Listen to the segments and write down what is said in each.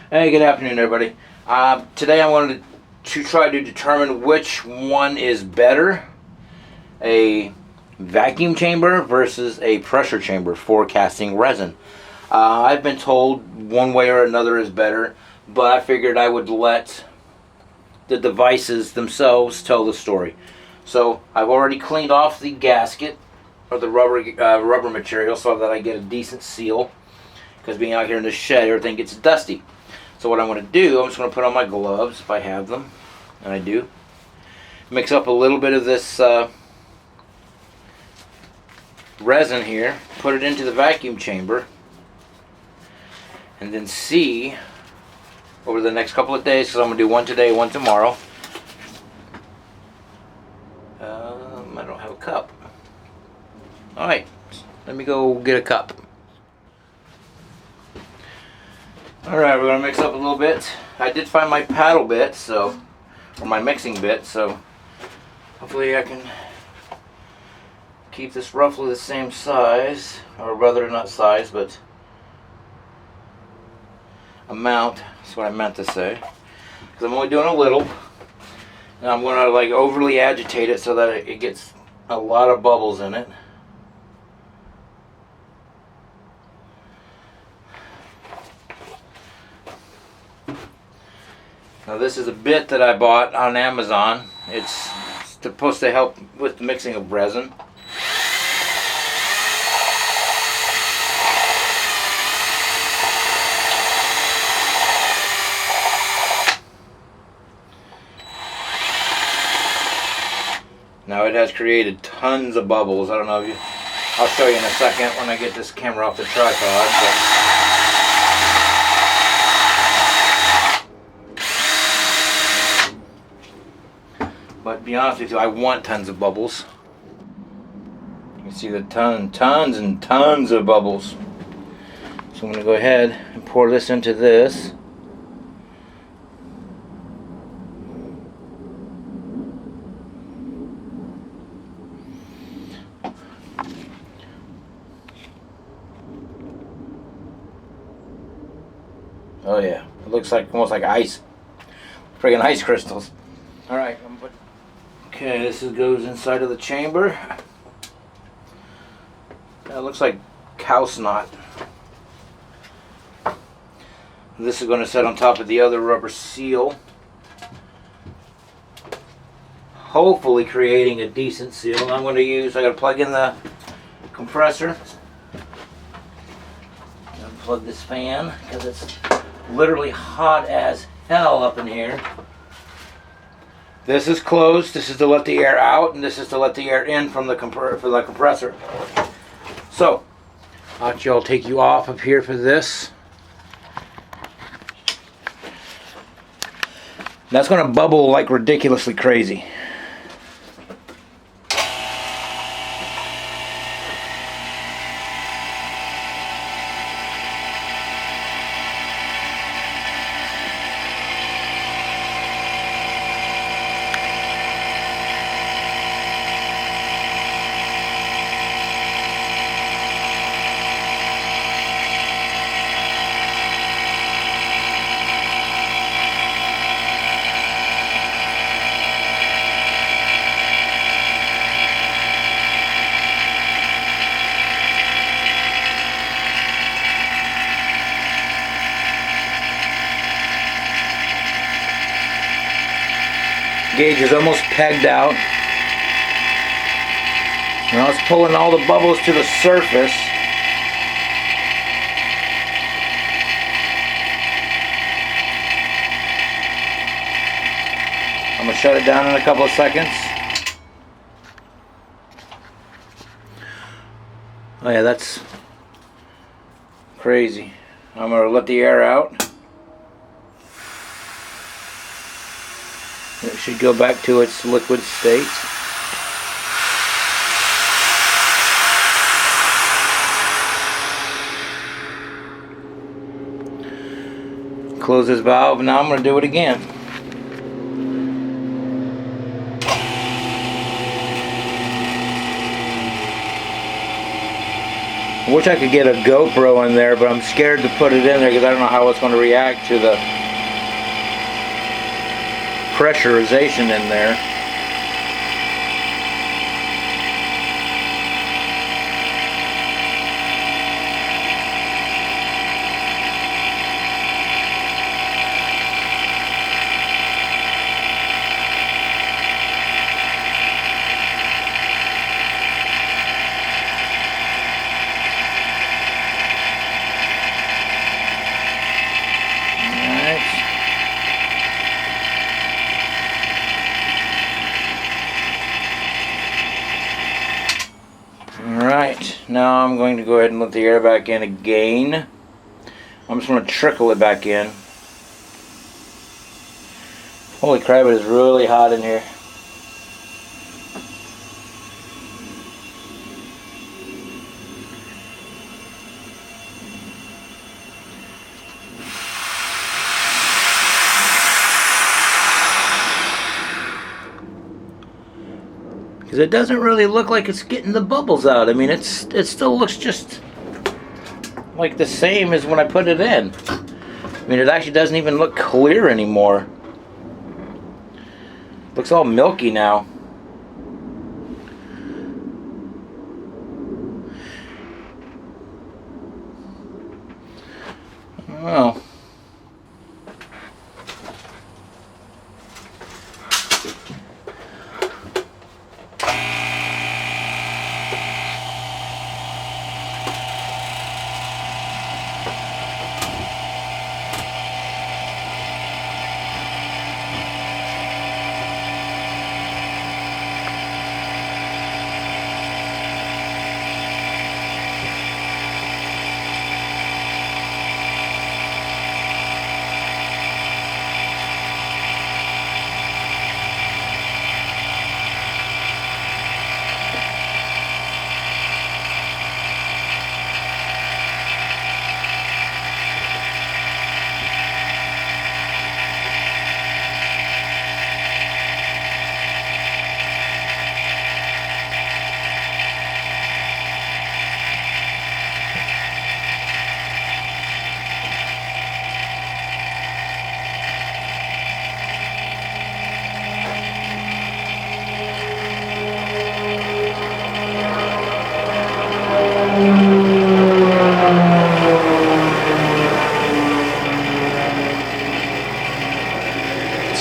Hey, good afternoon, everybody. Today I wanted to try to determine which one is better, a vacuum chamber versus a pressure chamber for casting resin. I've been told one way or another is better, but I figured I would let the devices themselves tell the story. So I've already cleaned off the gasket or the rubber material so that I get a decent seal, because being out here in the shed, everything gets dusty. So what I'm going to do, I'm just going to put on my gloves if I have them, and I do. Mix up a little bit of this resin here, put it into the vacuum chamber, and then see over the next couple of days, because I'm going to do one today, one tomorrow. I don't have a cup. Alright, let me go get a cup. Alright, we're going to mix up a little bit. I did find my paddle bit, or my mixing bit, so hopefully I can keep this roughly the same size, or rather not size, but amount. That's what I meant to say. Because I'm only doing a little. And I'm going to like overly agitate it so that it gets a lot of bubbles in it. Now this is a bit that I bought on Amazon. It's supposed to help with the mixing of resin. Now it has created tons of bubbles. I don't know if you... I'll show you in a second when I get this camera off the tripod. But to be honest with you, I want tons of bubbles. You can see the tons and tons of bubbles. So I'm going to go ahead and pour this into this. Oh yeah, it looks like almost like ice. Friggin' ice crystals. Alright, okay, this goes inside of the chamber. That looks like cow snot. This is going to set on top of the other rubber seal, hopefully creating a decent seal. And I'm going to use, I got to plug in the compressor. Unplug this fan because it's literally hot as hell up in here. This is closed. This is to let the air out, and this is to let the air in from the compressor. So, I'll take you off of here for this. That's going to bubble like ridiculously crazy. Gauge is almost pegged out. Now it's pulling all the bubbles to the surface. I'm going to shut it down in a couple of seconds. Oh yeah, that's crazy. I'm going to let the air out. It should go back to its liquid state. Close this valve, and now I'm going to do it again. I wish I could get a GoPro in there, but I'm scared to put it in there because I don't know how it's going to react to the pressurization in there. Alright, now I'm going to go ahead and let the air back in again. I'm just going to trickle it back in. Holy crap, it is really hot in here. Because it doesn't really look like it's getting the bubbles out. I mean, it still looks just like the same as when I put it in. I mean, it actually doesn't even look clear anymore. Looks all milky now. Oh.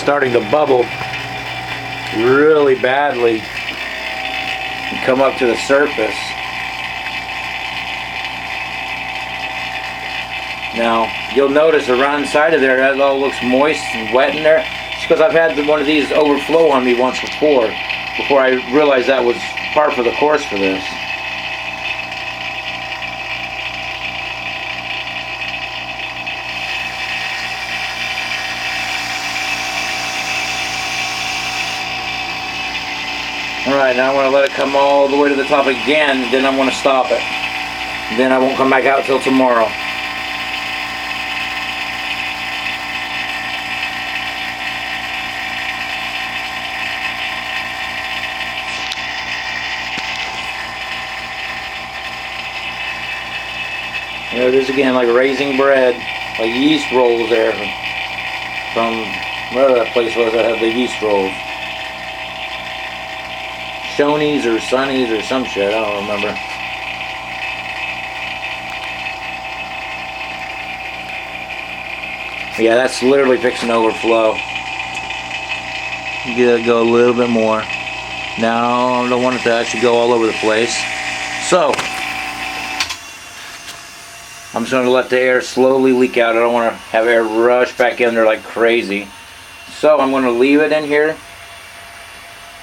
Starting to bubble really badly and come up to the surface. Now you'll notice around the side of there that all looks moist and wet in there. It's because I've had one of these overflow on me once before I realized that was par for the course for this. Alright, now I want to let it come all the way to the top again, then I'm going to stop it. Then I won't come back out till tomorrow. There it is again, like raising bread, like yeast rolls there from wherever that place was that had the yeast rolls. Shoney's or Sonny's or some shit, I don't remember. Yeah, that's literally fixing to overflow. You gotta go a little bit more. Now I don't want it to actually go all over the place. So I'm just going to let the air slowly leak out. I don't want to have air rush back in there like crazy. So I'm going to leave it in here.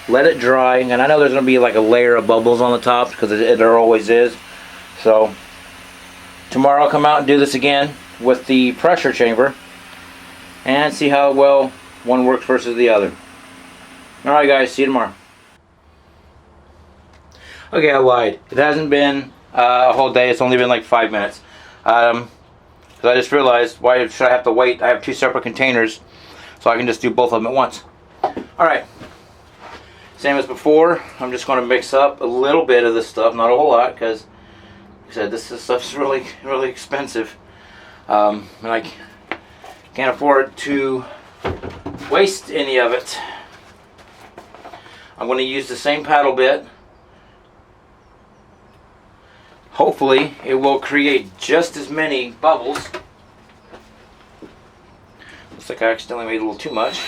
Let it dry. And I know there's going to be like a layer of bubbles on the top because there always is. So tomorrow I'll come out and do this again with the pressure chamber. And see how well one works versus the other. Alright guys, see you tomorrow. Okay, I lied. It hasn't been a whole day. It's only been like 5 minutes. Because I just realized, why should I have to wait? I have 2 separate containers, so I can just do both of them at once. Alright, same as before, I'm just going to mix up a little bit of this stuff, not a whole lot, because I said, this stuff's really, really expensive. And I can't afford to waste any of it. I'm going to use the same paddle bit. Hopefully it will create just as many bubbles. Looks like I accidentally made a little too much.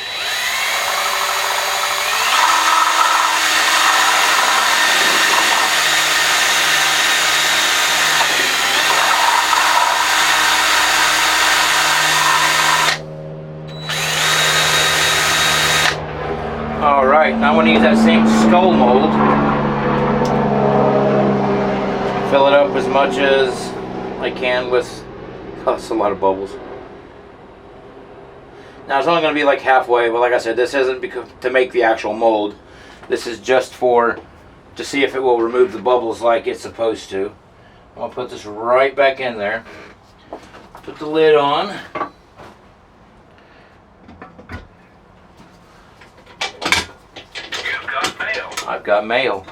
Alright, now I'm going to use that same skull mold. Fill it up as much as I can with, oh, that's a lot of bubbles. Now it's only going to be like halfway, but like I said, this isn't to make the actual mold. This is just to see if it will remove the bubbles like it's supposed to. I'm going to put this right back in there. Put the lid on. I've got mail.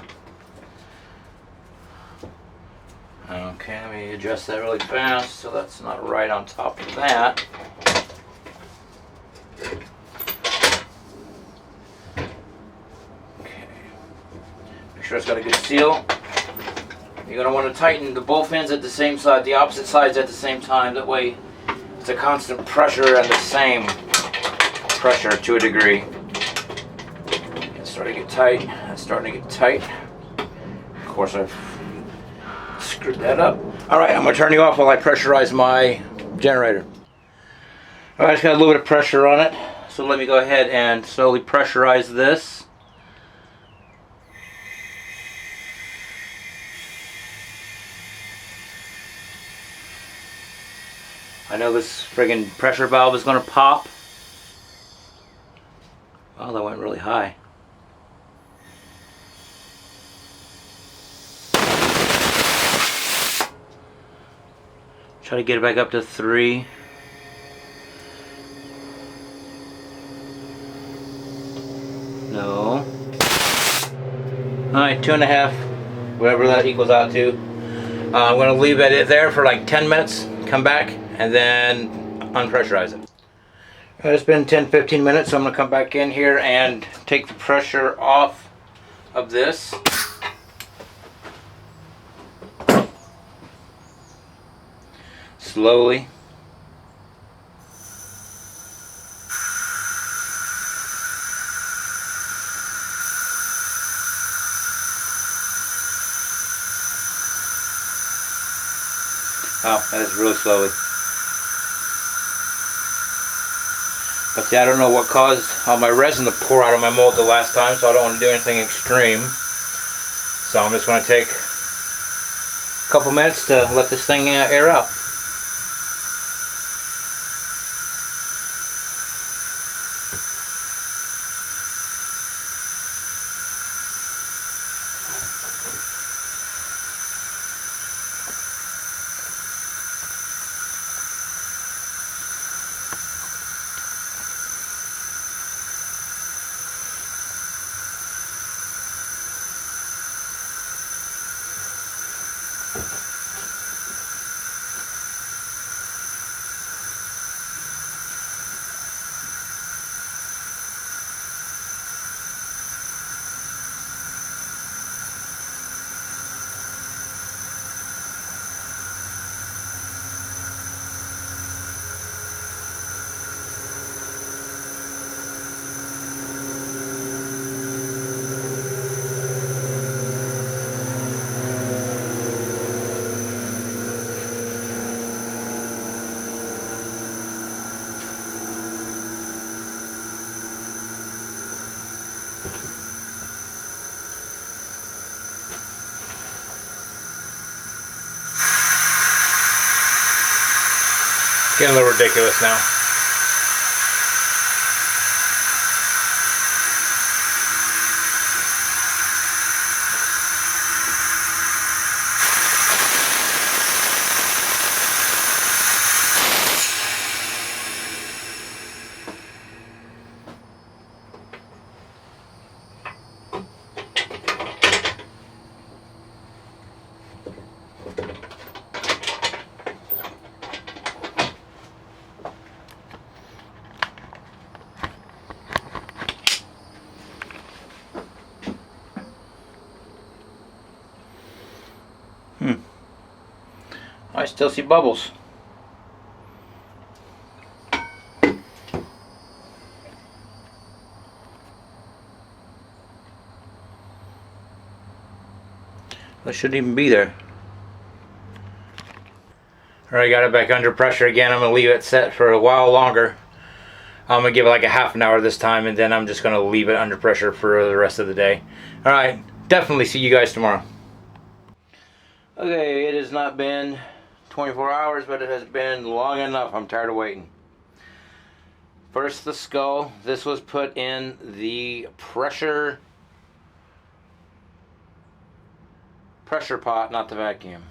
Okay, let me adjust that really fast so that's not right on top of that. Okay. Make sure it's got a good seal. You're going to want to tighten the both ends at the same side, the opposite sides at the same time. That way it's a constant pressure and the same pressure to a degree. It's starting to get tight. It's starting to get tight. Of course, I've screwed that up. Alright, I'm going to turn you off while I pressurize my generator. Alright, it's got a little bit of pressure on it. So let me go ahead and slowly pressurize this. I know this friggin' pressure valve is going to pop. Oh, that went really high. Try to get it back up to 3. No. Alright, 2.5. Whatever that equals out to. I'm going to leave it there for like 10 minutes. Come back and then unpressurize it. It's been 10-15 minutes, so I'm going to come back in here and take the pressure off of this. Slowly. Oh, that is really slowly. But see, I don't know what caused all my resin to pour out of my mold the last time, so I don't want to do anything extreme. So I'm just going to take a couple minutes to let this thing air out. Getting a little ridiculous now. I still see bubbles. That shouldn't even be there. Alright, got it back under pressure again. I'm going to leave it set for a while longer. I'm going to give it like a half an hour this time, and then I'm just going to leave it under pressure for the rest of the day. Alright, definitely see you guys tomorrow. Okay, it has not been 24 hours, but it has been long enough. I'm tired of waiting. First, the skull. This was put in the pressure pot, not the vacuum.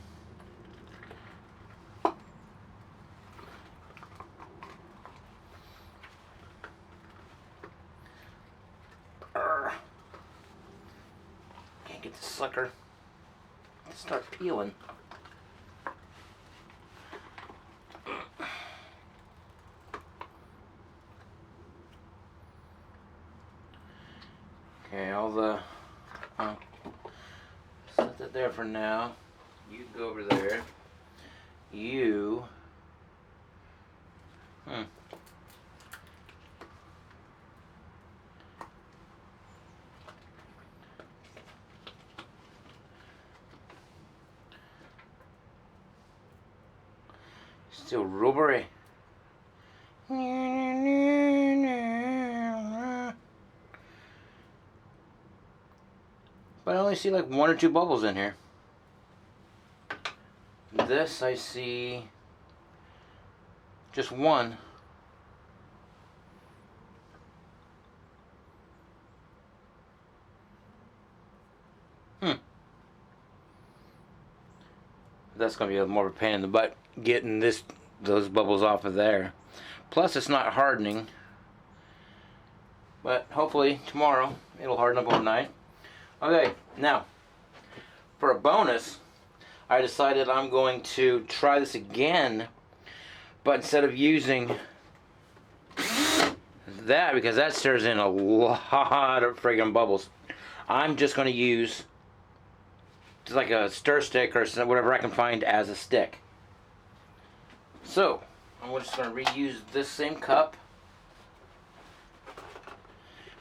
Can't get the sucker to start peeling. Okay, all the set that there for now. You go over there. You still rubbery. But I only see like 1 or 2 bubbles in here. This I see just 1. That's gonna be more of a pain in the butt getting those bubbles off of there. Plus it's not hardening. But hopefully tomorrow it'll harden up overnight. Okay, now for a bonus, I decided I'm going to try this again, but instead of using that, because that stirs in a lot of friggin' bubbles, I'm just going to use just like a stir stick or whatever I can find as a stick. So I'm just going to reuse this same cup.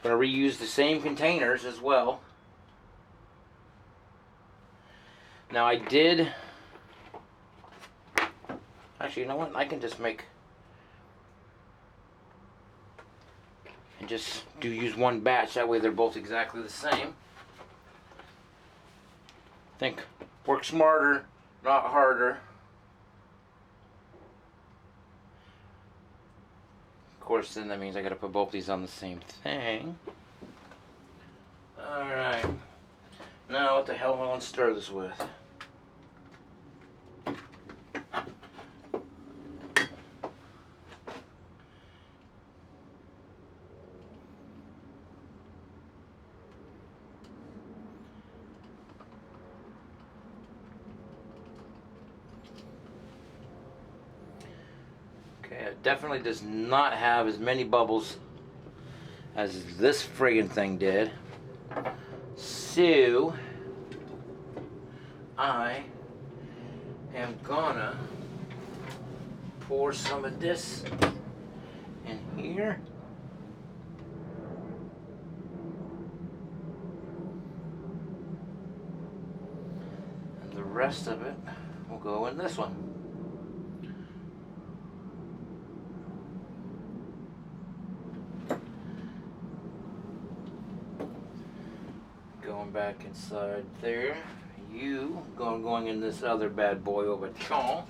I'm going to reuse the same containers as well. Now I did, actually, you know what, I can just make, and just use one batch, that way they're both exactly the same. Think, work smarter, not harder. Of course, then that means I gotta put both these on the same thing. Alright, now what the hell am I gonna stir this with? Okay, it definitely does not have as many bubbles as this friggin' thing did. So I am gonna pour some of this in here. And the rest of it will go in this one. Going back inside there. You going in this other bad boy over Chong.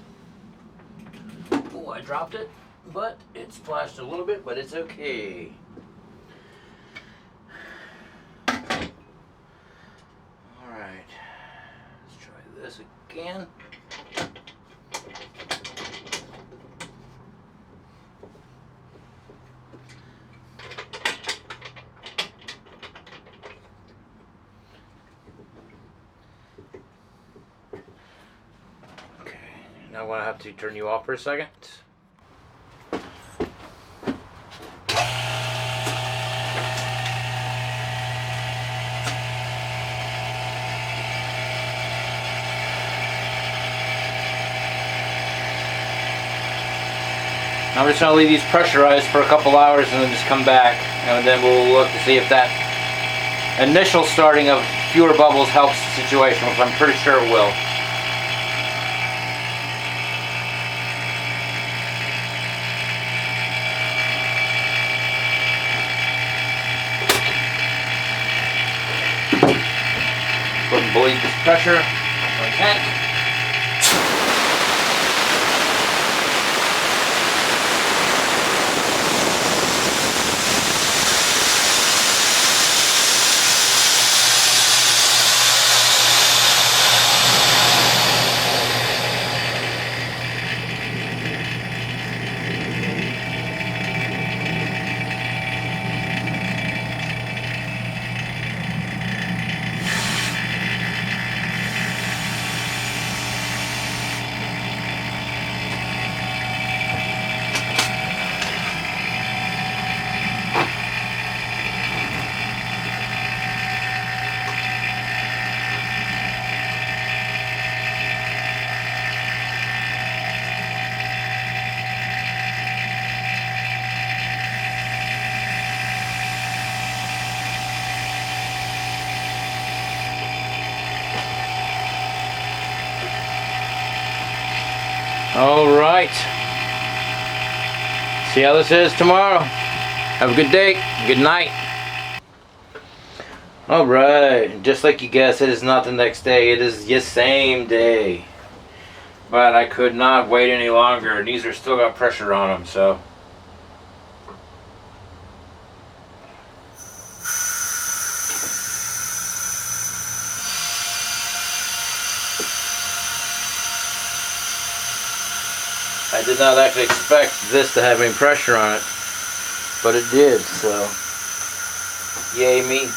Oh, I dropped it, but it splashed a little bit, but it's okay. Alright, let's try this again. Now I'm going to have to turn you off for a second. I'm just going to leave these pressurized for a couple hours and then just come back, and then we'll look to see if that initial starting of fewer bubbles helps the situation, which I'm pretty sure it will. Go ahead and bleed this pressure if I can. All right. See how this is tomorrow. Have a good day. Good night. All right. Just like you guessed, it is not the next day. It is the same day. But I could not wait any longer. These are still got pressure on them, so. I did not actually expect this to have any pressure on it, but it did, so yay me.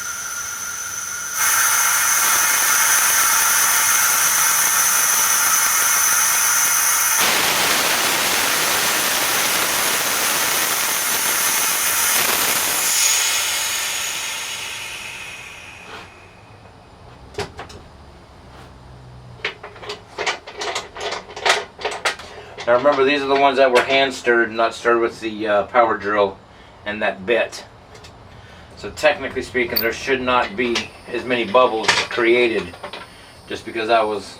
Now remember, these are the ones that were hand stirred, not stirred with the power drill and that bit. So technically speaking, there should not be as many bubbles created, just because that was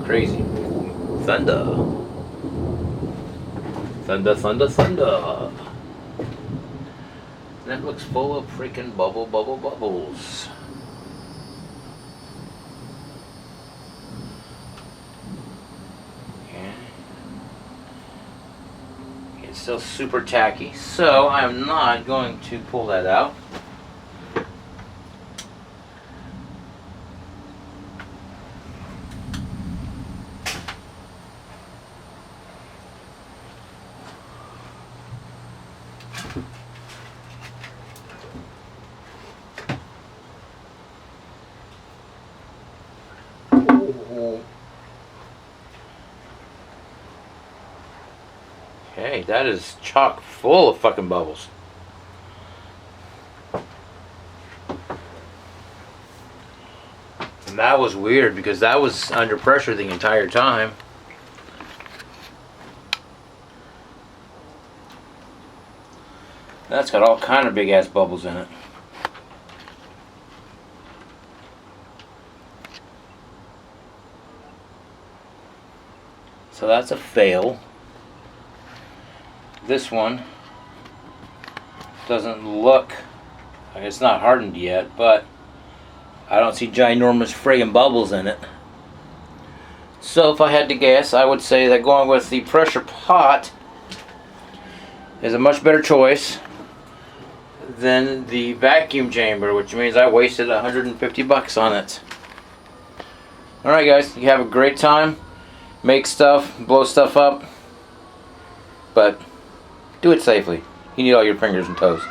crazy. Thunder. Thunder, thunder, thunder. That looks full of freaking bubbles. Still super tacky, so I'm not going to pull that out. Okay, that is chock full of fucking bubbles. And that was weird because that was under pressure the entire time. That's got all kind of big ass bubbles in it. So that's a fail. This one doesn't look like it's not hardened yet, but I don't see ginormous friggin' bubbles in it. So if I had to guess, I would say that going with the pressure pot is a much better choice than the vacuum chamber, which means I wasted $150 on it. Alright guys, you have a great time. Make stuff, blow stuff up, but do it safely. You need all your fingers and toes.